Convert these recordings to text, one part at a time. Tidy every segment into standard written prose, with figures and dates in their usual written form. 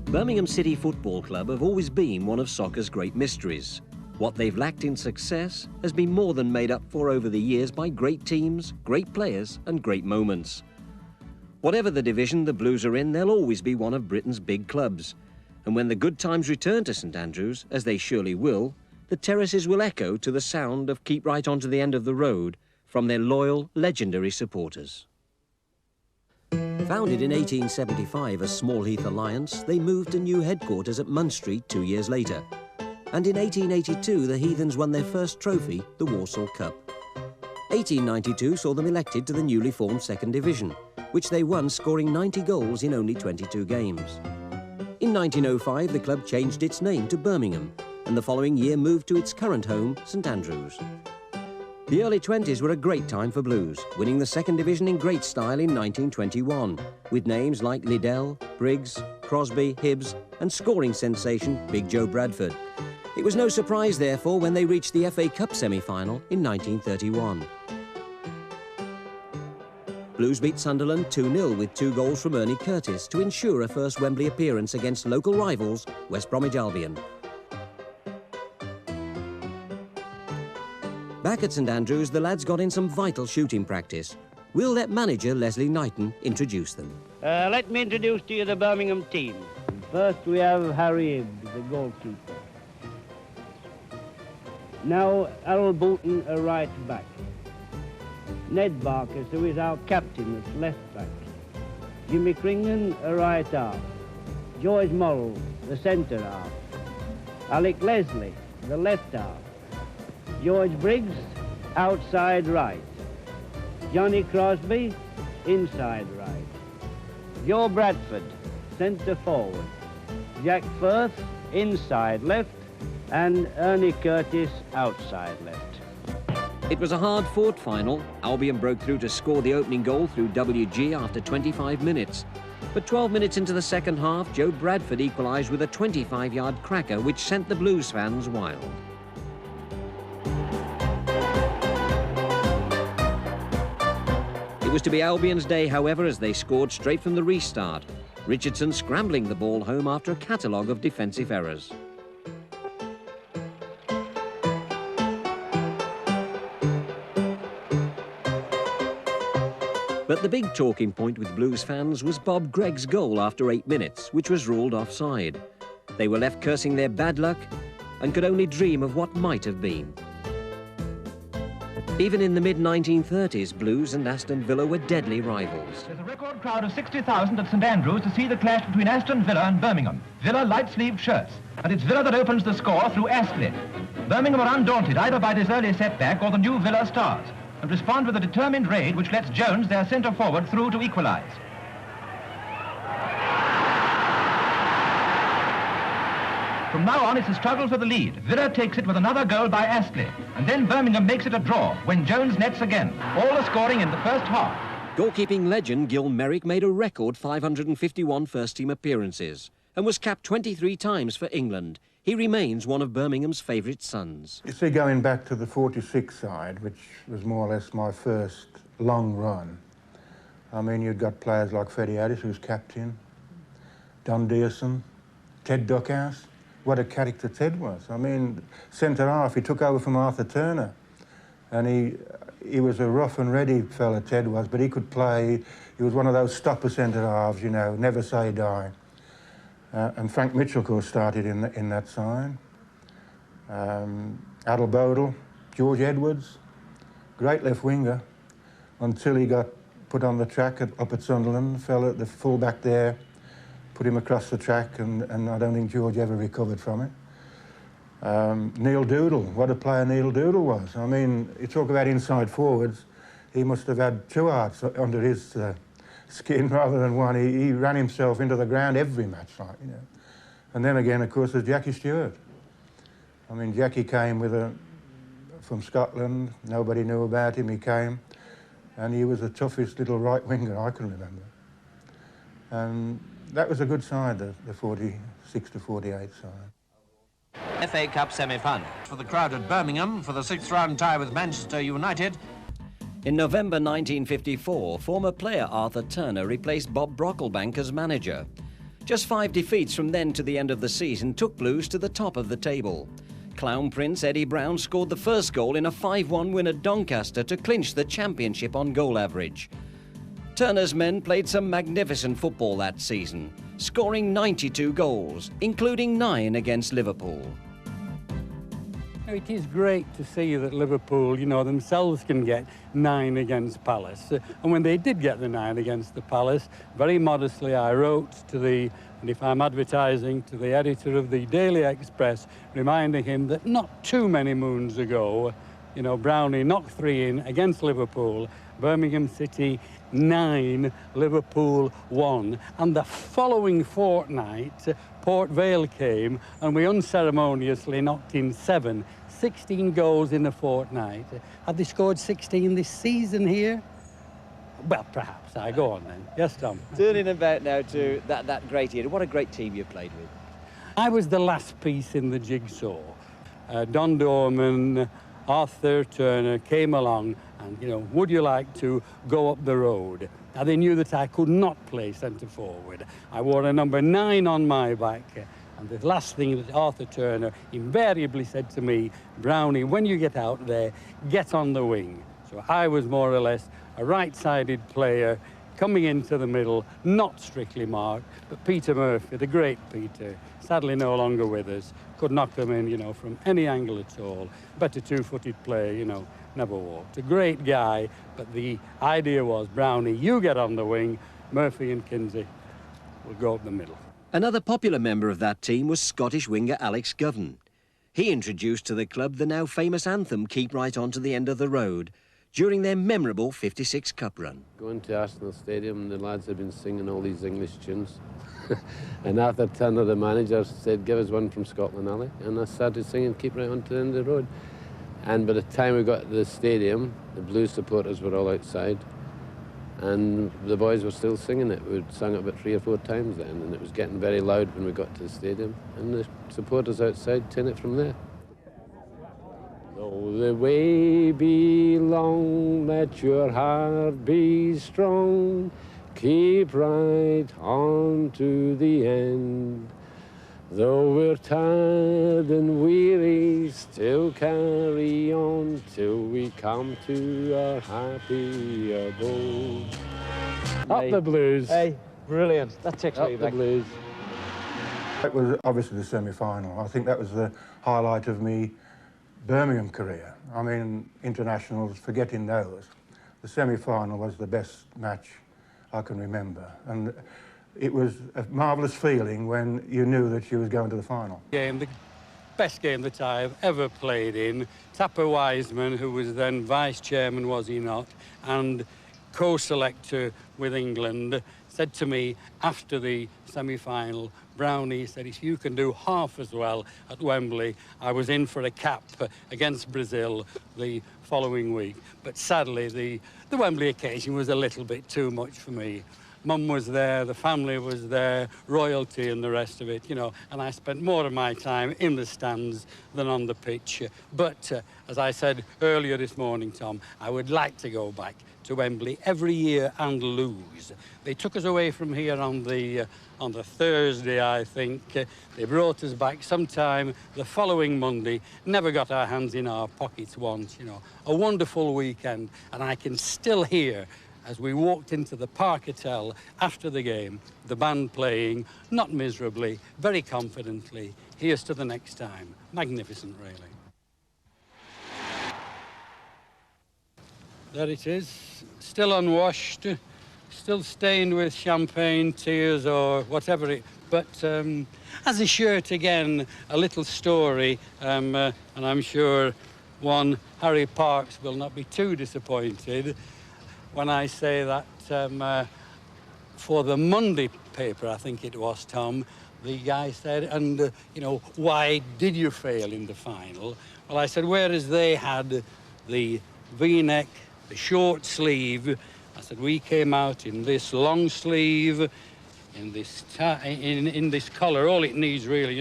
Birmingham City Football Club have always been one of soccer's great mysteries. What they've lacked in success has been more than made up for over the years by great teams, great players and great moments. Whatever the division the Blues are in, they'll always be one of Britain's big clubs. And when the good times return to St Andrews, as they surely will, the terraces will echo to the sound of "Keep Right On to the End of the Road" from their loyal, legendary supporters. Founded in 1875 as Small Heath Alliance, they moved to new headquarters at Munn Street 2 years later. And in 1882, the Heathens won their first trophy, the Walsall Cup. 1892 saw them elected to the newly formed Second Division, which they won, scoring 90 goals in only 22 games. In 1905, the club changed its name to Birmingham, and the following year moved to its current home, St Andrews. The early 20s were a great time for Blues, winning the Second Division in great style in 1921, with names like Liddell, Briggs, Crosby, Hibbs, and scoring sensation Big Joe Bradford. It was no surprise, therefore, when they reached the FA Cup semi-final in 1931. Blues beat Sunderland 2-0 with 2 goals from Ernie Curtis to ensure a first Wembley appearance against local rivals West Bromwich Albion. Back at St Andrews, the lads got in some vital shooting practice. We'll let manager Leslie Knighton introduce them. Let me introduce to you the Birmingham team. First we have Harry Hibbs, the goalkeeper. Now Harold Boughton, a right back. Ned Barker, who is our captain, that's left back. Jimmy Crington, a right half. George Morrill, the centre half. Alec Leslie, the left half. George Briggs, outside right. Johnny Crosby, inside right. Joe Bradford, centre forward. Jack Firth, inside left. And Ernie Curtis, outside left. It was a hard-fought final. Albion broke through to score the opening goal through WG after 25 minutes. But 12 minutes into the second half, Joe Bradford equalised with a 25-yard cracker, which sent the Blues fans wild. It was to be Albion's day, however, as they scored straight from the restart. Richardson scrambling the ball home after a catalogue of defensive errors. But the big talking point with Blues fans was Bob Gregg's goal after 8 minutes, which was ruled offside. They were left cursing their bad luck and could only dream of what might have been. Even in the mid-1930s, Blues and Aston Villa were deadly rivals. There's a record crowd of 60,000 at St Andrews to see the clash between Aston Villa and Birmingham. Villa light-sleeved shirts, and it's Villa that opens the score through Astley. Birmingham are undaunted either by this early setback or the new Villa stars, and respond with a determined raid which lets Jones, their centre-forward, through to equalise. From now on, it's a struggle for the lead. Villa takes it with another goal by Astley, and then Birmingham makes it a draw when Jones nets again. All the scoring in the first half. Goalkeeping legend Gil Merrick made a record 551 first-team appearances and was capped 23 times for England. He remains one of Birmingham's favourite sons. You see, going back to the 46 side, which was more or less my first long run, I mean, you've got players like Freddie Addis, who's captain, Don Dearson, Ted Duckhouse. What a character Ted was. I mean, centre-half, he took over from Arthur Turner, and he was a rough and ready fella, Ted was, but he could play. He was one of those stopper centre-halves, you know, never say die. And Frank Mitchell, of course, started in that side. Adel Bodle, George Edwards, great left winger, until he got put on the track up at Sunderland, fell at the full-back there, put him across the track, and I don't think George ever recovered from it. Neil Doodle, what a player Neil Doodle was. I mean, you talk about inside forwards, he must have had 2 hearts under his skin rather than one. He ran himself into the ground every match, like, you know. And then again, of course, there's Jackie Stewart. I mean, Jackie came from Scotland, nobody knew about him, he came, and he was the toughest little right winger I can remember. And that was a good side, the 46 to 48 side. FA Cup semi-final. For the crowd at Birmingham, for the 6th round tie with Manchester United. In November 1954, former player Arthur Turner replaced Bob Brocklebank as manager. Just 5 defeats from then to the end of the season took Blues to the top of the table. Clown Prince Eddie Brown scored the first goal in a 5-1 win at Doncaster to clinch the championship on goal average. Turner's men played some magnificent football that season, scoring 92 goals, including 9 against Liverpool. It is great to see that Liverpool, themselves can get 9 against Palace. And when they did get the 9 against the Palace, very modestly I wrote to and if I'm advertising, to the editor of the Daily Express, reminding him that not too many moons ago, Brownie knocked 3 in against Liverpool, Birmingham City 9, Liverpool 1. And the following fortnight, Port Vale came and we unceremoniously knocked in 7. 16 goals in a fortnight. Had they scored 16 this season here? Well, perhaps. Go on then. Yes, Tom? Turning about now to that great year. What a great team you played with. I was the last piece in the jigsaw. Don Dorman, Arthur Turner came along and, would you like to go up the road? Now, they knew that I could not play centre forward. I wore a number 9 on my back. And the last thing that Arthur Turner invariably said to me, Brownie, when you get out there, get on the wing. So I was more or less a right-sided player coming into the middle, not strictly marked, but Peter Murphy, the great Peter, sadly no longer with us, could knock them in, from any angle at all. Better 2-footed player, never walked. A great guy, but the idea was, Brownie, you get on the wing, Murphy and Kinsey will go up the middle. Another popular member of that team was Scottish winger Alex Govan. He introduced to the club the now famous anthem, Keep Right On to the End of the Road, during their memorable 56 Cup run. Going to Arsenal Stadium, the lads had been singing all these English tunes. And Arthur Turner, the manager, said, give us one from Scotland Alley. And I started singing Keep Right On to the End of the Road. And by the time we got to the stadium, the Blues supporters were all outside. And the boys were still singing it. We'd sung it about 3 or 4 times then, and it was getting very loud when we got to the stadium. And the supporters outside turn it from there. Though the way be long, let your heart be strong. Keep right on to the end. Though we're tired and weary, still carry on till we come to our happy abode. Up the Blues. Hey, brilliant. That takes me back. Up the Blues. It was obviously the semi-final. I think that was the highlight of me Birmingham career. I mean, internationals, forgetting those. The semi-final was the best match I can remember. And it was a marvellous feeling when you knew that you was going to the final. The best game that I've ever played in. Tapper Wiseman, who was then vice-chairman, was he not, and co-selector with England, said to me after the semi-final, Brownie said, if you can do half as well at Wembley, I was in for a cap against Brazil the following week. But sadly, the Wembley occasion was a little bit too much for me. Mum was there, the family was there, royalty and the rest of it, and I spent more of my time in the stands than on the pitch. But as I said earlier this morning, Tom, I would like to go back to Wembley every year and lose. They took us away from here on the Thursday, I think. They brought us back sometime the following Monday, never got our hands in our pockets once, A wonderful weekend, and I can still hear, as we walked into the Park Hotel after the game, the band playing, not miserably, very confidently. Here's to the next time. Magnificent, really. There it is, still unwashed, still stained with champagne, tears, or whatever but as a shirt, again, a little story, and I'm sure one Harry Parks will not be too disappointed when I say that for the Monday paper, I think it was, Tom, the guy said, and, why did you fail in the final? Well, I said, whereas they had the V-neck, the short sleeve, I said, we came out in this long sleeve, in this tie, in this collar. All it needs really,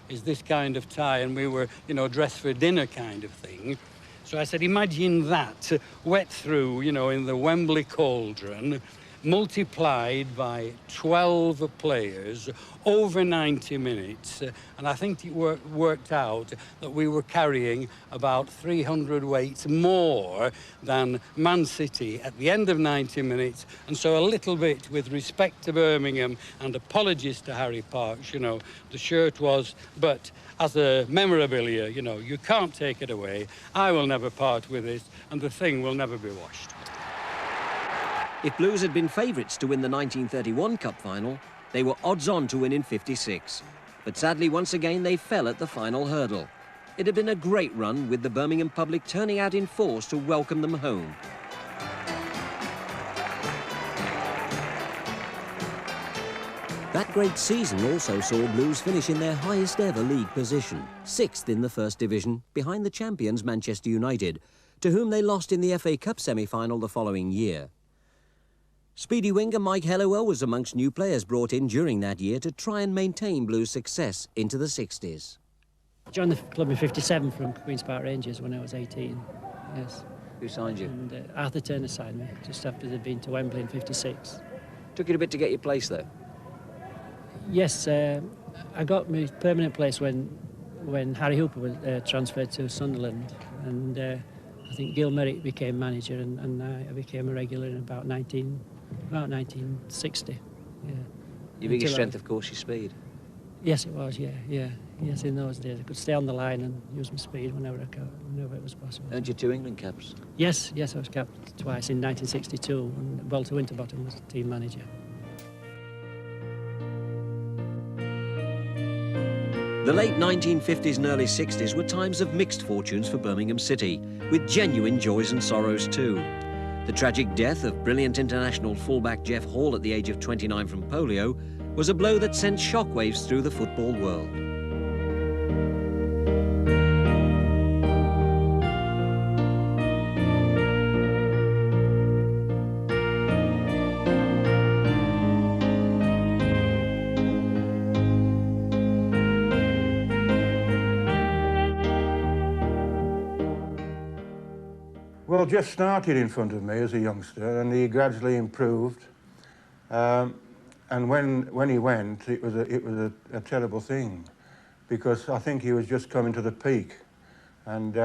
is this kind of tie, and we were, dressed for dinner kind of thing. So I said, imagine that wet through, in the Wembley cauldron, multiplied by 12 players over 90 minutes, and I think it worked out that we were carrying about 300 weights more than Man City at the end of 90 minutes, and so a little bit with respect to Birmingham and apologies to Harry Parks, you know, the shirt was, but as a memorabilia, you know, you can't take it away. I will never part with it, and the thing will never be washed. If Blues had been favourites to win the 1931 Cup final, they were odds-on to win in '56. But sadly, once again, they fell at the final hurdle. It had been a great run, with the Birmingham public turning out in force to welcome them home. That great season also saw Blues finish in their highest ever league position, 6th in the First Division, behind the champions Manchester United, to whom they lost in the FA Cup semi-final the following year. Speedy winger Mike Helliwell was amongst new players brought in during that year to try and maintain Blues' success into the 60s. I joined the club in '57 from Queen's Park Rangers when I was 18, yes. Who signed you? And Arthur Turner signed me just after they'd been to Wembley in '56. Took it a bit to get your place, though? Yes, I got my permanent place when Harry Hooper was transferred to Sunderland, and I think Gil Merrick became manager, and I became a regular in about 1960. Yeah. Your biggest strength, of course, your speed. Yes, it was. Yeah. Yes, in those days I could stay on the line and use my speed whenever it was possible. Earned you 2 England caps? Yes, I was capped twice in 1962, and Walter Winterbottom was the team manager. The late 1950s and early 60s were times of mixed fortunes for Birmingham City, with genuine joys and sorrows too. The tragic death of brilliant international fullback Jeff Hall at the age of 29 from polio was a blow that sent shockwaves through the football world. Well, Jeff started in front of me as a youngster, and he gradually improved. And when he went, it was a terrible thing, because I think he was just coming to the peak. And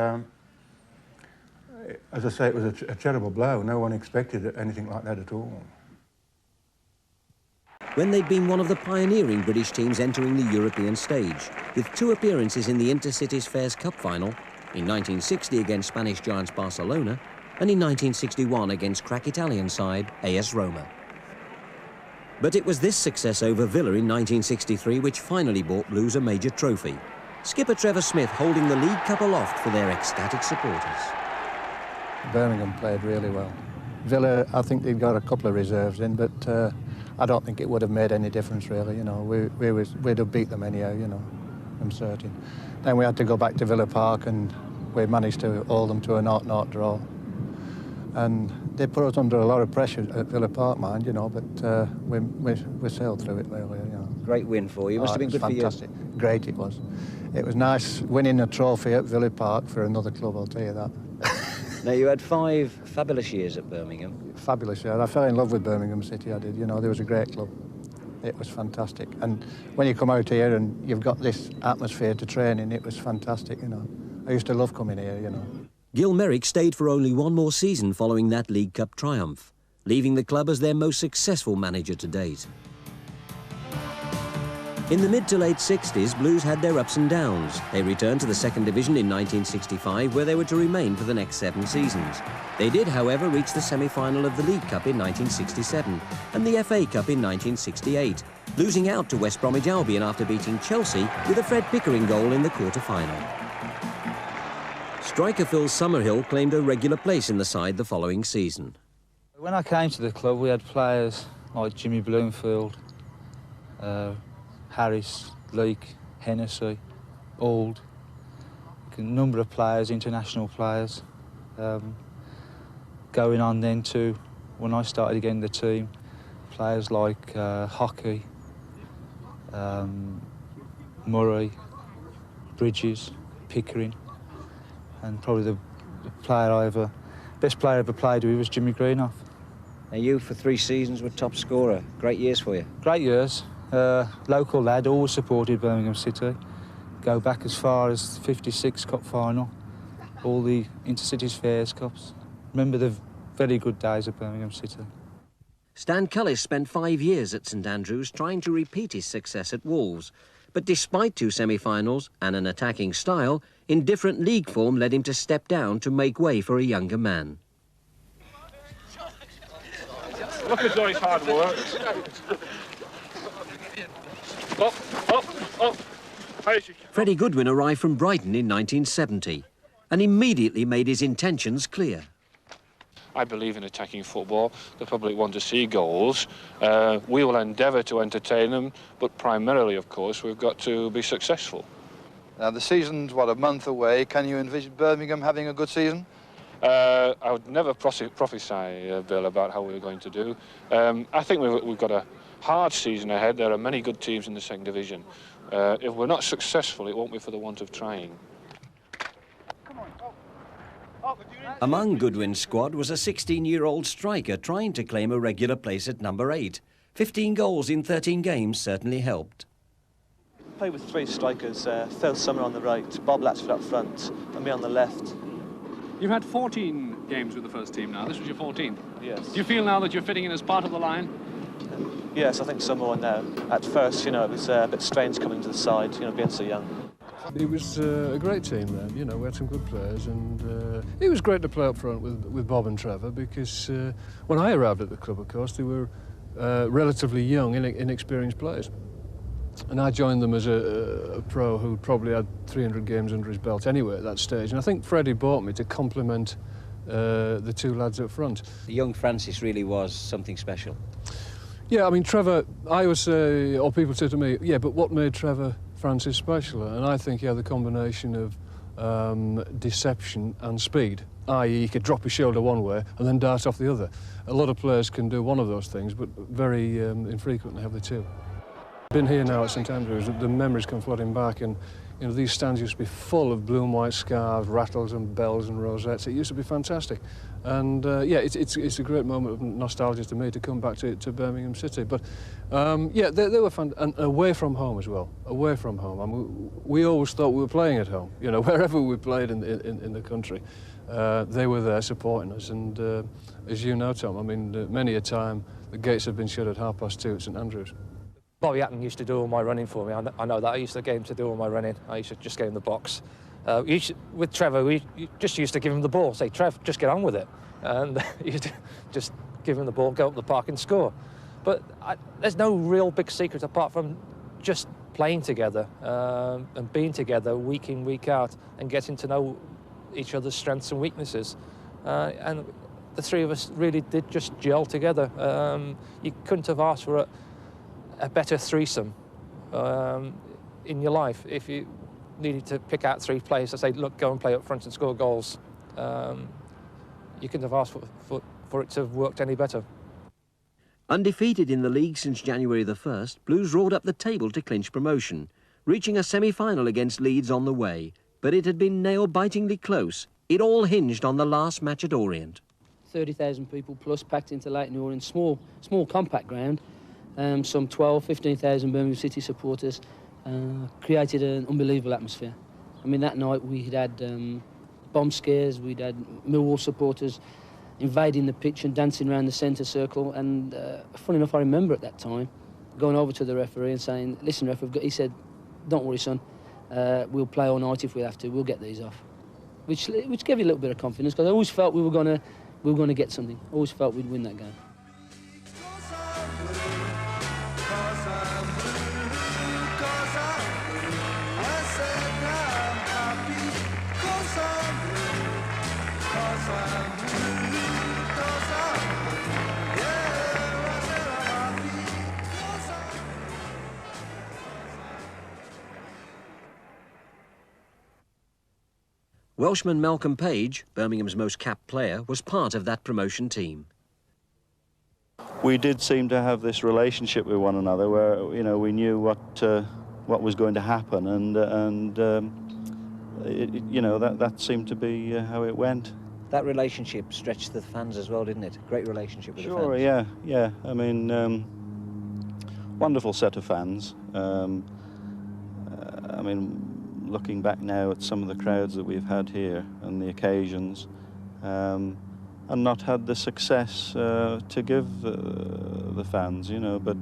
as I say, it was a terrible blow. No one expected anything like that at all. When they'd been one of the pioneering British teams entering the European stage, with 2 appearances in the Intercities Fairs Cup final, in 1960 against Spanish giants Barcelona, and in 1961 against crack Italian side AS Roma. But it was this success over Villa in 1963 which finally brought Blues a major trophy. Skipper Trevor Smith holding the League Cup aloft for their ecstatic supporters. Birmingham played really well. Villa, I think they'd got a couple of reserves in, but I don't think it would have made any difference really, you know. We'd have beat them anyhow, you know, I'm certain. Then we had to go back to Villa Park, and we managed to hold them to a 0-0 draw. And they put us under a lot of pressure at Villa Park, mind, you know, but we sailed through it really, you know. Great win for you. Must have been good fantastic. For you. Great it was. It was nice winning a trophy at Villa Park for another club, I'll tell you that. Now, you had 5 fabulous years at Birmingham. Fabulous, yeah. I fell in love with Birmingham City, I did. You know, there was a great club. It was fantastic. And when you come out here and you've got this atmosphere to train in, it was fantastic, you know. I used to love coming here, you know. Gil Merrick stayed for only 1 more season following that League Cup triumph, leaving the club as their most successful manager to date. In the mid to late 60s, Blues had their ups and downs. They returned to the second division in 1965, where they were to remain for the next 7 seasons. They did, however, reach the semi-final of the League Cup in 1967 and the FA Cup in 1968, losing out to West Bromwich Albion after beating Chelsea with a Fred Pickering goal in the quarter-final. Striker Phil Summerhill claimed a regular place in the side the following season. When I came to the club, we had players like Jimmy Bloomfield, Harris, Leake, Hennessy, Auld, a number of players, international players. Going on then to, when I started again in the team, players like Hockey, Murray, Bridges, Pickering, and probably the best player I ever played with was Jimmy Greenough. Now you, for 3 seasons, were top scorer. Great years for you. Great years. Local lad, always supported Birmingham City. Go back as far as 56 Cup final, all the Intercities Fairs Cups. Remember the very good days of Birmingham City. Stan Cullis spent 5 years at St Andrews trying to repeat his success at Wolves. But despite 2 semi-finals and an attacking style, indifferent league form led him to step down to make way for a younger man. Look at Joy's hard work. Up, up, up. Freddie Goodwin arrived from Brighton in 1970 and immediately made his intentions clear. I believe in attacking football. The public want to see goals. We will endeavour to entertain them, but primarily, of course, we've got to be successful. Now, the season's, what, a month away. Can you envision Birmingham having a good season? I would never prophesy, Bill, about how we're going to do. I think we've got a hard season ahead. There are many good teams in the second division. If we're not successful, it won't be for the want of trying. Among Goodwin's squad was a 16-year-old striker trying to claim a regular place at number 8. 15 goals in 13 games certainly helped. Played with 3 strikers, Phil Summer on the right, Bob Latchford up front, and me on the left. You've had 14 games with the first team now. This was your 14th. Yes. Do you feel now that you're fitting in as part of the line? Yes, I think so more now. At first, you know, it was a bit strange coming to the side, you know, being so young. It was a great team then, you know, we had some good players, and it was great to play up front with Bob and Trevor, because when I arrived at the club, of course, they were relatively young, inexperienced players. And I joined them as a pro who probably had 300 games under his belt anyway at that stage. And I think Freddie bought me to complement the 2 lads up front. The young Francis really was something special. Yeah, I mean, Trevor, I always say, or people say to me, yeah, but what made Trevor Francis special? And I think he had the combination of deception and speed, i.e. he could drop his shoulder one way and then dart off the other. A lot of players can do one of those things, but very infrequently have the 2. Been here now at St Andrews, the memories come flooding back, and you know, these stands used to be full of blue and white scarves, rattles and bells and rosettes. It used to be fantastic. And yeah, it's a great moment of nostalgia to me to come back to Birmingham City. But yeah, they were fun, and away from home as well. Away from home. I mean, we always thought we were playing at home. You know, wherever we played in the country, they were there supporting us. And as you know, Tom, I mean, many a time the gates have been shut at 2:30 at St Andrews. Bobby Hatton used to do all my running for me. I know that. I used to get him to do all my running. I used to just get in the box. With Trevor, we just used to give him the ball, say, Trev, just get on with it. And you used to just give him the ball, go up the park and score. But there's no real big secret apart from just playing together and being together week in, week out, and getting to know each other's strengths and weaknesses. And the 3 of us really did just gel together. You couldn't have asked for a better threesome in your life. If you needed to pick out 3 players to say, look, go and play up front and score goals, you couldn't have asked for it to have worked any better. Undefeated in the league since January the 1st, Blues rolled up the table to clinch promotion, reaching a semi-final against Leeds on the way. But it had been nail-bitingly close. It all hinged on the last match at Orient. 30,000 people plus packed into Leighton Orient, small compact ground. Some 12, 15,000 Birmingham City supporters, created an unbelievable atmosphere. I mean, that night we had bomb scares, we'd had Millwall supporters invading the pitch and dancing around the centre circle, and funny enough, I remember at that time going over to the referee and saying, listen, ref, he said, don't worry, son, we'll play all night if we have to, we'll get these off. Which gave you a little bit of confidence, because I always felt we were going to get something. I always felt we'd win that game. Welshman Malcolm Page, Birmingham's most capped player, was part of that promotion team. We did seem to have this relationship with one another where, you know, we knew what was going to happen, and you know, that seemed to be how it went. That relationship stretched the fans as well, didn't it? Great relationship with the fans. Sure, yeah. I mean, wonderful set of fans. I mean, looking back now at some of the crowds that we've had here and the occasions, and not had the success to give the fans, you know, but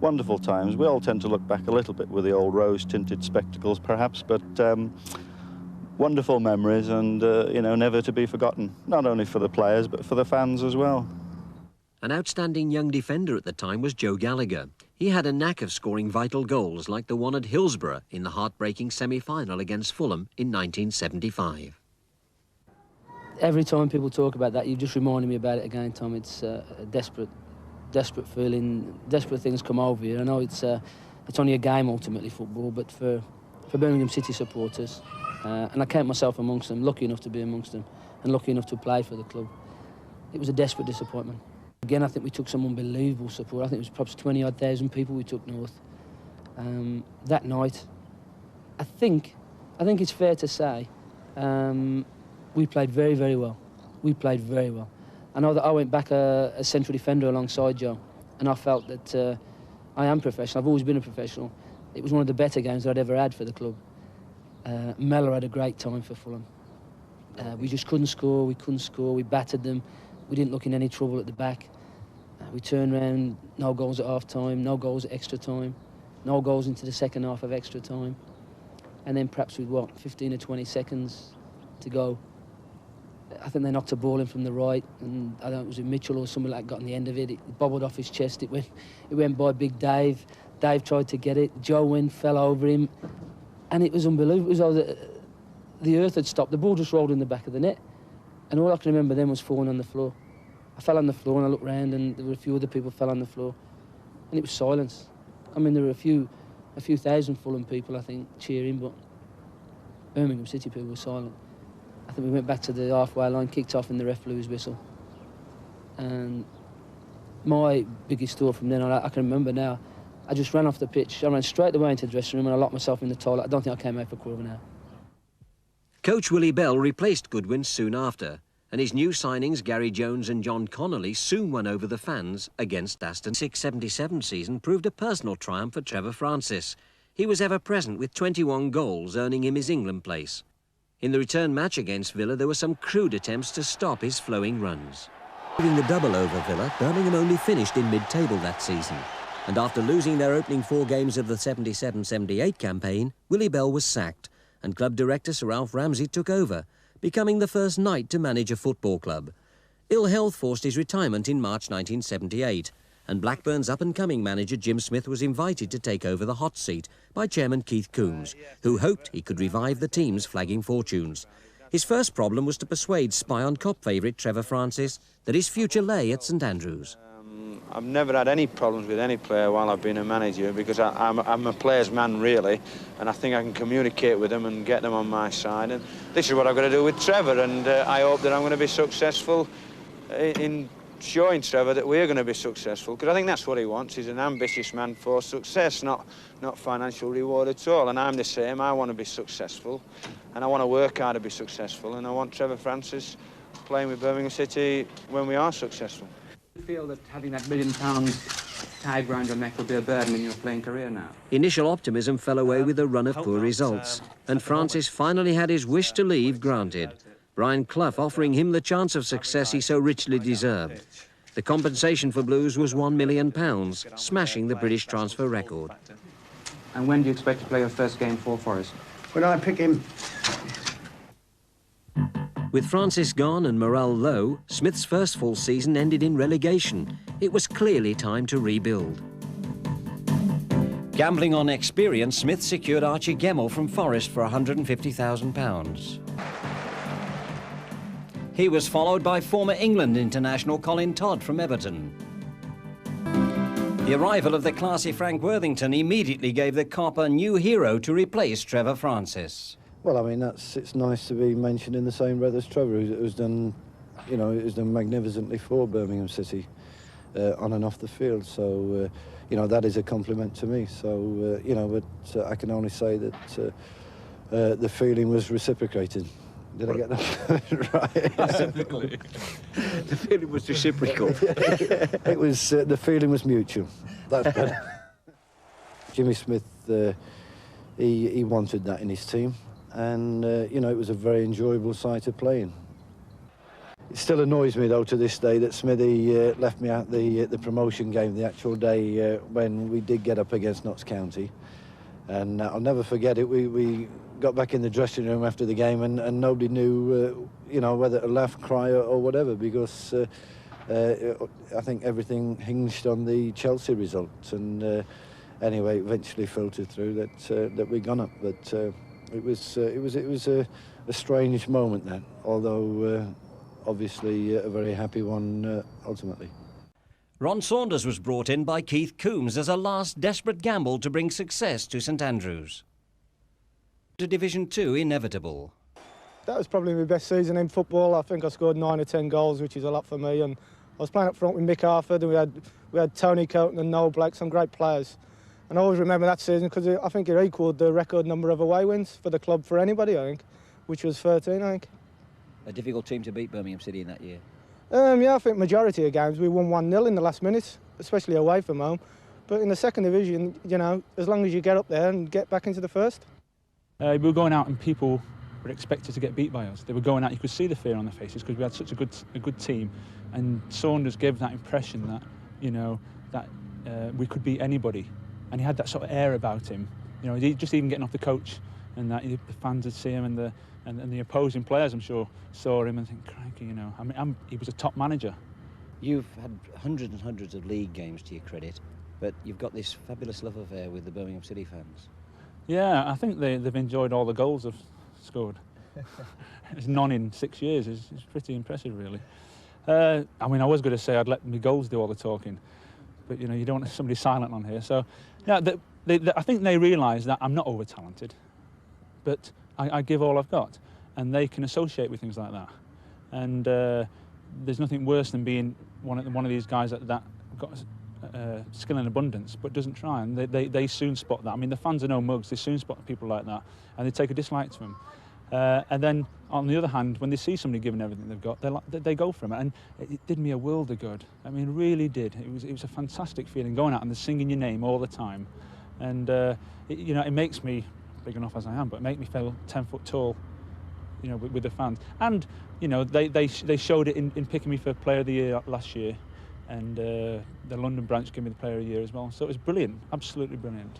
wonderful times. We all tend to look back a little bit with the old rose-tinted spectacles, perhaps, but wonderful memories and, you know, never to be forgotten, not only for the players, but for the fans as well. An outstanding young defender at the time was Joe Gallagher. He had a knack of scoring vital goals like the one at Hillsborough in the heartbreaking semi-final against Fulham in 1975. Every time people talk about that, you just reminded me about it again, Tom. It's a desperate feeling, desperate things come over you. I know it's only a game ultimately, football, but for Birmingham City supporters, and I count myself amongst them, lucky enough to be amongst them, and lucky enough to play for the club, it was a desperate disappointment. Again, I think we took some unbelievable support. I think it was perhaps 20-odd thousand people we took north. That night, I think it's fair to say, we played very, very well. We played very well. I know that I went back a central defender alongside Joe, and I felt that I am professional. I've always been a professional. It was one of the better games that I'd ever had for the club. Mellor had a great time for Fulham. We just couldn't score. We couldn't score. We battered them. We didn't look in any trouble at the back. We turned around, no goals at half-time, no goals at extra time, no goals into the second half of extra time. And then perhaps with, 15 or 20 seconds to go, I think they knocked a ball in from the right, and I don't know if it was a Mitchell or somebody like got on the end of it. It bobbled off his chest. It went by Big Dave. Dave tried to get it. Joe went, fell over him, and it was unbelievable. It was as though the earth had stopped. The ball just rolled in the back of the net, and all I can remember then was falling on the floor. I fell on the floor, and I looked round, and there were a few other people fell on the floor, and it was silence. I mean, there were a few thousand Fulham people, I think, cheering, but Birmingham City people were silent. I think we went back to the halfway line, kicked off, and the ref blew his whistle. And my biggest thought from then on, I can remember now, I just ran off the pitch. I ran straight away into the dressing room, and I locked myself in the toilet. I don't think I came out for a quarter of an hour. Coach Willie Bell replaced Goodwin soon after, and his new signings, Gary Jones and John Connolly, soon won over the fans against Aston. The 6-77 season proved a personal triumph for Trevor Francis. He was ever present with 21 goals, earning him his England place. In the return match against Villa, there were some crude attempts to stop his flowing runs. Moving the double over Villa, Birmingham only finished in mid-table that season. And after losing their opening 4 games of the 77-78 campaign, Willie Bell was sacked, and club director Sir Alf Ramsey took over, becoming the first Knight to manage a football club. Ill health forced his retirement in March 1978, and Blackburn's up-and-coming manager Jim Smith was invited to take over the hot seat by Chairman Keith Coombs, who hoped he could revive the team's flagging fortunes. His first problem was to persuade Spy-on-Cop favourite Trevor Francis that his future lay at St Andrews. I've never had any problems with any player while I've been a manager, because I'm a player's man, really, and I think I can communicate with them and get them on my side. And this is what I've got to do with Trevor, and I hope that I'm going to be successful in showing Trevor that we're going to be successful, because I think that's what he wants. He's an ambitious man for success, not financial reward at all. And I'm the same. I want to be successful, and I want to work hard to be successful, and I want Trevor Francis playing with Birmingham City when we are successful. Do you feel that having that £1 million tag round your neck will be a burden in your playing career now? Initial optimism fell away with a run of poor results, and Francis finally had his wish to leave granted. Brian Clough offering him the chance of success he so richly deserved. The compensation for Blues was £1 million, smashing the British transfer record. And when do you expect to play your first game for Forest? When I pick him. With Francis gone and morale low, Smith's first full season ended in relegation. It was clearly time to rebuild. Gambling on experience, Smith secured Archie Gemmell from Forest for £150,000. He was followed by former England international Colin Todd from Everton. The arrival of the classy Frank Worthington immediately gave the Cop a new hero to replace Trevor Francis. Well, I mean, it's nice to be mentioned in the same breath as Trevor, who's done, you know, who's done magnificently for Birmingham City on and off the field. So, you know, that is a compliment to me. So, you know, but I can only say that the feeling was reciprocated. Did I get that right? Absolutely. The feeling was reciprocal. It was, the feeling was mutual. That's better. Jimmy Smith, he wanted that in his team, and you know, it was a very enjoyable sight of playing. It still annoys me though to this day that Smithy left me out the promotion game the actual day when we did get up against Notts County, and I'll never forget it. We got back in the dressing room after the game, and nobody knew you know, whether to laugh, cry or whatever, because I think everything hinged on the Chelsea result, and anyway, eventually filtered through that we'd gone up, but it was a strange moment then, although obviously a very happy one ultimately. Ron Saunders was brought in by Keith Coombs as a last desperate gamble to bring success to St Andrews. To Division 2 inevitable. That was probably my best season in football. I think I scored 9 or 10 goals, which is a lot for me, and I was playing up front with Mick Harford, and we had Tony Coton and Noel Blake, some great players. And I always remember that season because I think it equalled the record number of away wins for the club for anybody, I think, which was 13, I think. A difficult team to beat, Birmingham City, in that year? Yeah, I think majority of games we won 1-0 in the last minute, especially away from home. But in the second division, you know, as long as you get up there and get back into the first. We were going out and people were expected to get beat by us. They were going out, you could see the fear on their faces because we had such a good team. And Saunders gave that impression that, you know, that we could beat anybody. And he had that sort of air about him. You know, just even getting off the coach, and that the fans would see him, and the opposing players, I'm sure, saw him and think, crikey, you know, I mean, he was a top manager. You've had hundreds and hundreds of league games to your credit, but you've got this fabulous love affair with the Birmingham City fans. Yeah, I think they've enjoyed all the goals they've scored. It's none in 6 years. It's pretty impressive, really. I mean, I was going to say I'd let my goals do all the talking, but, you know, you don't want somebody silent on here. So, yeah, I think they realise that I'm not over-talented, but I give all I've got, and they can associate with things like that. And there's nothing worse than being one of these guys that got skill in abundance but doesn't try, and they soon spot that. I mean, the fans are no mugs. They soon spot people like that, and they take a dislike to them. And then, on the other hand, when they see somebody giving everything they've got, they go from it, and it did me a world of good. I mean, it really did. It was a fantastic feeling going out and they're singing your name all the time, and you know, it makes me, big enough as I am, but it makes me feel 10 foot tall, you know, with the fans. And you know, they showed it in picking me for Player of the Year last year, and the London branch gave me the Player of the Year as well. So it was brilliant, absolutely brilliant.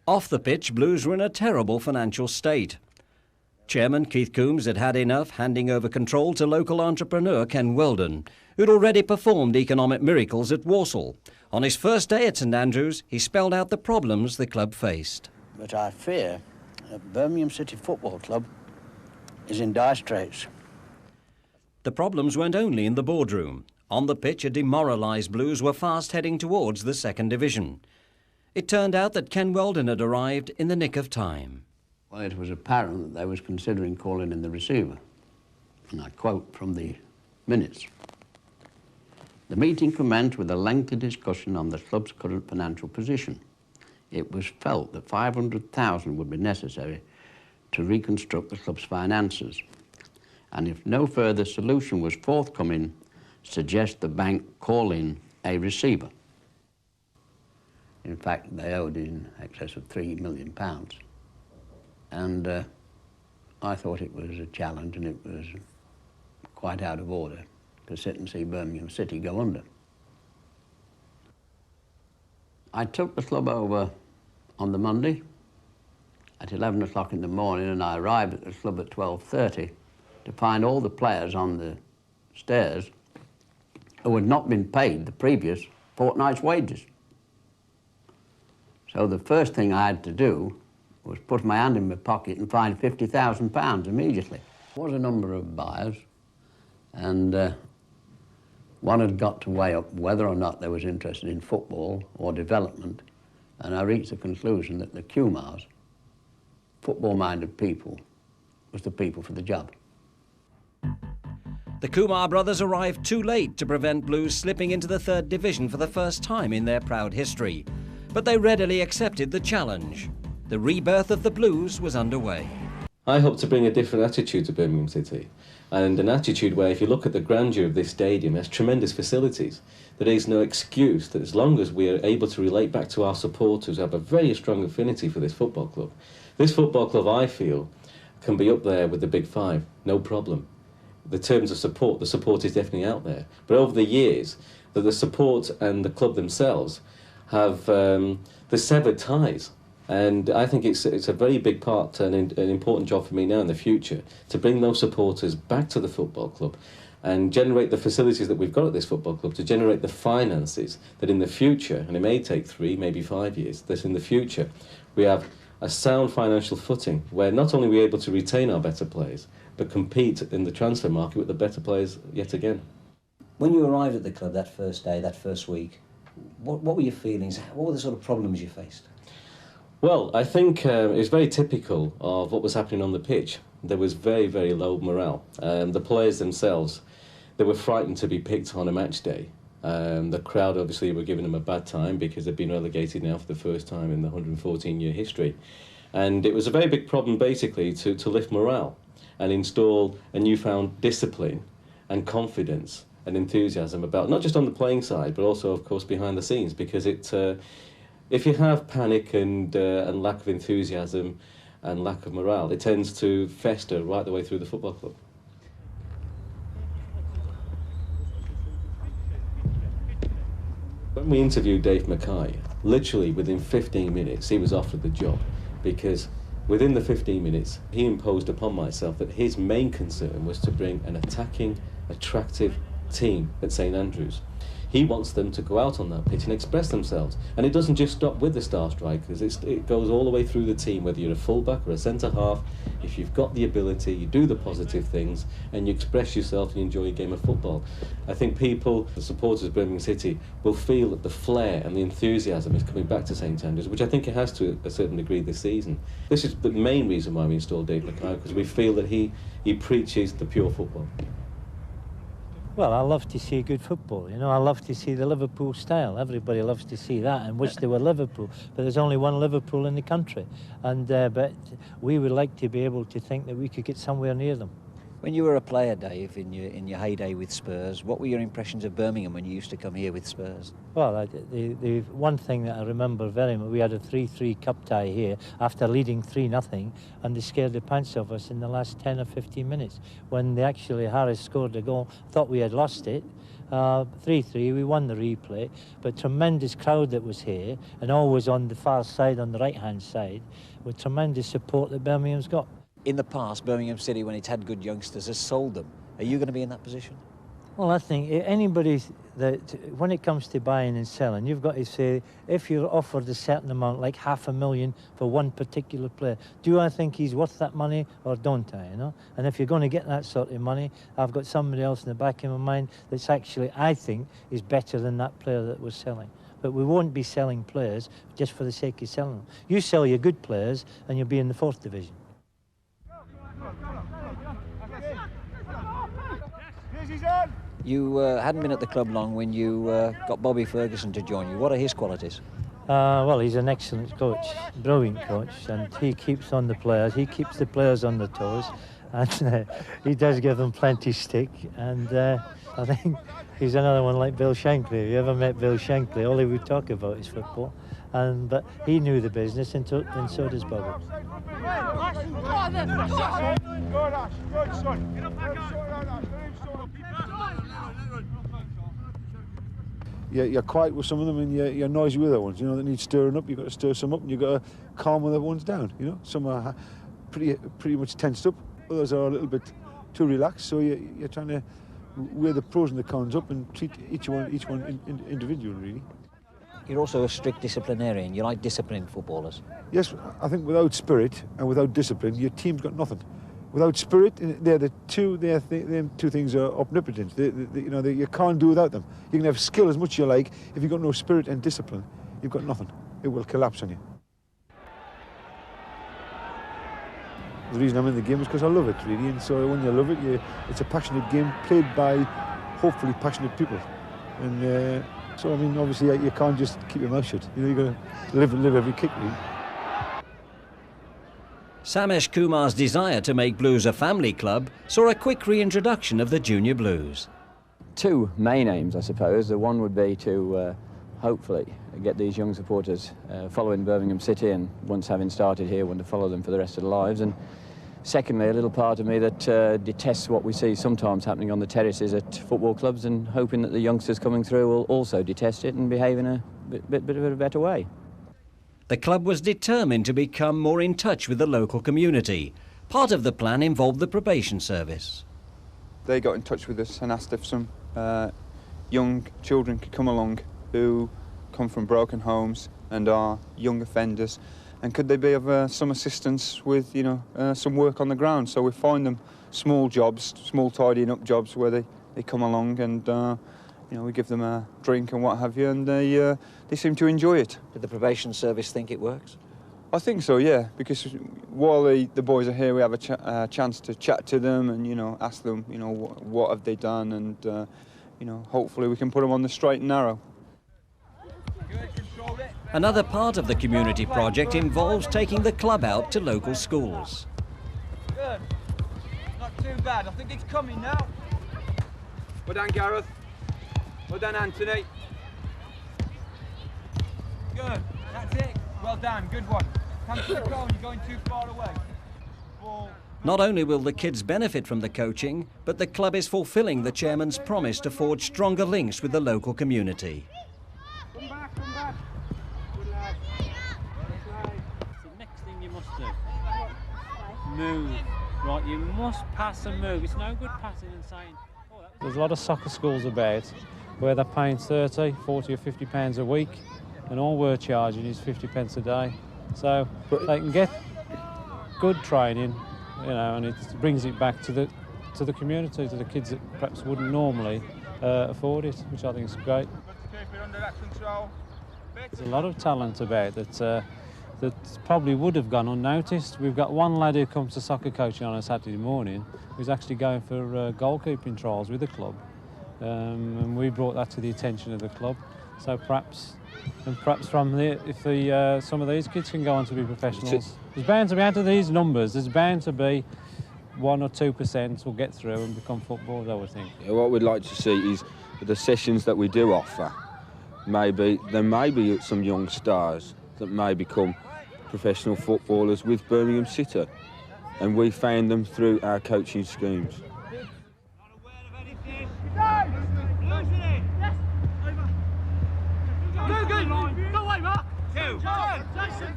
Off the pitch, Blues were in a terrible financial state. Chairman Keith Coombs had had enough handing over control to local entrepreneur Ken Weldon, who'd already performed economic miracles at Walsall. On his first day at St Andrews, he spelled out the problems the club faced. But I fear that Birmingham City Football Club is in dire straits. The problems weren't only in the boardroom. On the pitch, a demoralised Blues were fast heading towards the second division. It turned out that Ken Weldon had arrived in the nick of time. Well, it was apparent that they was considering calling in the receiver. And I quote from the minutes. The meeting commenced with a lengthy discussion on the club's current financial position. It was felt that $500,000 would be necessary to reconstruct the club's finances. And if no further solution was forthcoming, suggest the bank call in a receiver. In fact, they owed in excess of £3 million. And I thought it was a challenge, and it was quite out of order to sit and see Birmingham City go under. I took the club over on the Monday at 11 o'clock in the morning, and I arrived at the club at 12:30 to find all the players on the stairs who had not been paid the previous fortnight's wages. So the first thing I had to do was put my hand in my pocket and find £50,000 immediately. There was a number of buyers, and one had got to weigh up whether or not they was interested in football or development, and I reached the conclusion that the Kumars, football-minded people, was the people for the job. The Kumar brothers arrived too late to prevent Blues slipping into the third division for the first time in their proud history, but they readily accepted the challenge. The rebirth of the Blues was underway. I hope to bring a different attitude to Birmingham City, and an attitude where, if you look at the grandeur of this stadium, it has tremendous facilities. There is no excuse that, as long as we are able to relate back to our supporters who have a very strong affinity for this football club, I feel, can be up there with the Big Five, no problem. The terms of support, the support is definitely out there. But over the years, the support and the club themselves have the severed ties. And I think it's a very big part and an important job for me now in the future to bring those supporters back to the football club and generate the facilities that we've got at this football club, to generate the finances that in the future, and it may take 3, maybe 5 years, that in the future we have a sound financial footing where not only are we able to retain our better players, but compete in the transfer market with the better players yet again. When you arrived at the club that first day, that first week, what were your feelings? What were the sort of problems you faced? Well, I think it was very typical of what was happening on the pitch. There was very, very low morale. The players themselves, they were frightened to be picked on a match day. The crowd obviously were giving them a bad time because they've been relegated now for the first time in the 114-year history. And it was a very big problem basically to lift morale and install a newfound discipline and confidence and enthusiasm about, not just on the playing side, but also, of course, behind the scenes, because if you have panic and lack of enthusiasm and lack of morale, it tends to fester right the way through the football club. When we interviewed Dave Mackay, literally within 15 minutes he was offered the job, because within the 15 minutes he imposed upon myself that his main concern was to bring an attacking, attractive team at St Andrews. He wants them to go out on that pitch and express themselves. And it doesn't just stop with the star strikers, it goes all the way through the team, whether you're a fullback or a centre-half. If you've got the ability, you do the positive things, and you express yourself and you enjoy a game of football. I think people, the supporters of Birmingham City, will feel that the flair and the enthusiasm is coming back to St Andrews, which I think it has to a certain degree this season. This is the main reason why we installed Dave Mackay, because we feel that he preaches the pure football. Well, I love to see good football, you know. I love to see the Liverpool style. Everybody loves to see that and wish they were Liverpool. But there's only one Liverpool in the country. And but we would like to be able to think that we could get somewhere near them. When you were a player, Dave, in your heyday with Spurs, what were your impressions of Birmingham when you used to come here with Spurs? Well, the one thing that I remember very much, we had a 3-3 cup tie here after leading 3-0, and they scared the pants off us in the last 10 or 15 minutes. When Harris scored a goal, thought we had lost it. 3-3, we won the replay, but tremendous crowd that was here, and always on the far side, on the right-hand side, with tremendous support that Birmingham's got. In the past, Birmingham City, when it's had good youngsters, has sold them. Are you going to be in that position? Well, I think anybody that, when it comes to buying and selling, you've got to say, if you're offered a certain amount, like $500,000 for one particular player, do I think he's worth that money or don't I, you know? And if you're going to get that sort of money, I've got somebody else in the back of my mind that's actually, I think, is better than that player that we're selling. But we won't be selling players just for the sake of selling them. You sell your good players and you'll be in the 4th division. You hadn't been at the club long when you got Bobby Ferguson to join you. What are his qualities? Well, he's an excellent coach, brilliant coach, and he keeps on the players. He keeps the players on their toes, and he does give them plenty stick. And I think he's another one like Bill Shankly. If you ever met Bill Shankly, all he would talk about is football. But he knew the business, and so does Bobby. You're quiet with some of them and you're noisy with other ones, you know, that need stirring up. You've got to stir some up and you've got to calm other ones down, you know. Some are pretty much tensed up, others are a little bit too relaxed, so you're trying to weigh the pros and the cons up and treat each one individually, really. You're also a strict disciplinarian. You like disciplined footballers. Yes, I think without spirit and without discipline, your team's got nothing. Without spirit, them two things are omnipotent. You can't do without them. You can have skill as much as you like. If you've got no spirit and discipline, you've got nothing. It will collapse on you. The reason I'm in the game is because I love it, really. And so when you love it, it's a passionate game played by hopefully passionate people. And so, I mean, obviously, you can't just keep your mouth shut. You know, you've got to live every kick, really. Samesh Kumar's desire to make Blues a family club saw a quick reintroduction of the Junior Blues. Two main aims, I suppose. The one would be to hopefully get these young supporters following Birmingham City, and once having started here, want to follow them for the rest of their lives. And secondly, a little part of me that detests what we see sometimes happening on the terraces at football clubs, and hoping that the youngsters coming through will also detest it and behave in a bit of a better way. The club was determined to become more in touch with the local community. Part of the plan involved the probation service. They got in touch with us and asked if some young children could come along who come from broken homes and are young offenders, and could they be of some assistance with, you know, some work on the ground. So we find them small jobs, small tidying up jobs where they come along and you know, we give them a drink and what have you, and they seem to enjoy it. Did the probation service think it works? I think so, yeah, because while the boys are here, we have a chance to chat to them and, you know, ask them, you know, what have they done, and, you know, hopefully we can put them on the straight and narrow. Another part of the community project involves taking the club out to local schools. Good. Not too bad. I think it's coming now. Well done, Gareth. Well done, Anthony. Good. That's it. Well done. Good one. Come to the goal. You're going too far away. Ball. Not only will the kids benefit from the coaching, but the club is fulfilling the chairman's promise to forge stronger links with the local community. Come back, come back. Good lad. The next thing you must do, move. Right, you must pass and move. It's no good passing and saying... There's a lot of soccer schools about where they're paying 30, 40 or 50 pounds a week, and all we're charging is 50 pence a day. So they can get good training, you know, and it brings it back to the community, to the kids that perhaps wouldn't normally afford it, which I think is great. Keep it under that control. There's a lot of talent about that that probably would have gone unnoticed. We've got one lad who comes to soccer coaching on a Saturday morning who's actually going for goalkeeping trials with the club, and we brought that to the attention of the club. So perhaps from there, if some of these kids can go on to be professionals, there's bound to be, out of these numbers, there's bound to be 1 or 2% will get through and become footballers, I would think. Yeah, what we'd like to see is the sessions that we do offer. There may be some young stars that may become professional footballers with Birmingham City, and we found them through our coaching schemes.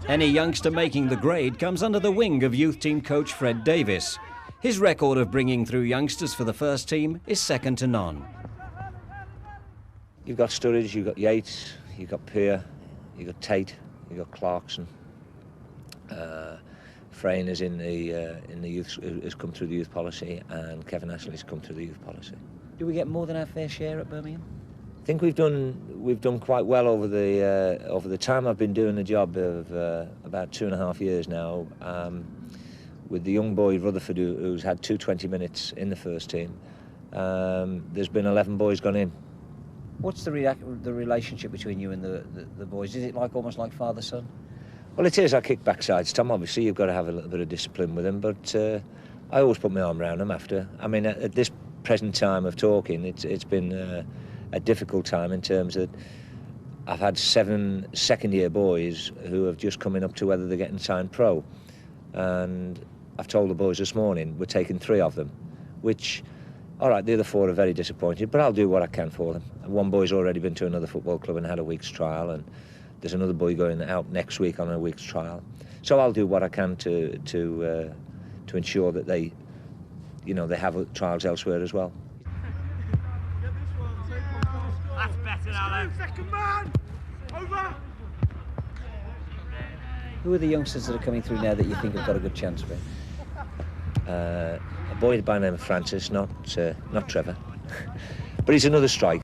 Any youngster making the grade comes under the wing of youth team coach Fred Davis. His record of bringing through youngsters for the first team is second to none. You've got Sturridge, you've got Yates, you've got Peer, you've got Tate, you've got Clarkson. Frayne is in the youth, has come through the youth policy, and Kevin Ashley's come through the youth policy. Do we get more than our fair share at Birmingham? I think we've done quite well over the time I've been doing the job of about 2.5 years now. With the young boy Rutherford, who's had 20 minutes in the first team, there's been 11 boys gone in. What's the relationship between you and the boys? Is it almost like father-son? Well, it is. I kick backsides, Tom. Obviously, you've got to have a little bit of discipline with them, but I always put my arm around them after. I mean, at this present time of talking, it's been a difficult time in terms that I've had 7 second-year boys who have just coming up to whether they're getting signed pro, and I've told the boys this morning we're taking 3 of them, which, all right, the other 4 are very disappointed, but I'll do what I can for them. And one boy's already been to another football club and had a week's trial, and there's another boy going out next week on a week's trial. So I'll do what I can to ensure that they, you know, they have trials elsewhere as well. That's better, Alan. Second man. Over. Who are the youngsters that are coming through now that you think have got a good chance for it? A boy by the name of Francis, not Trevor, but he's another strike.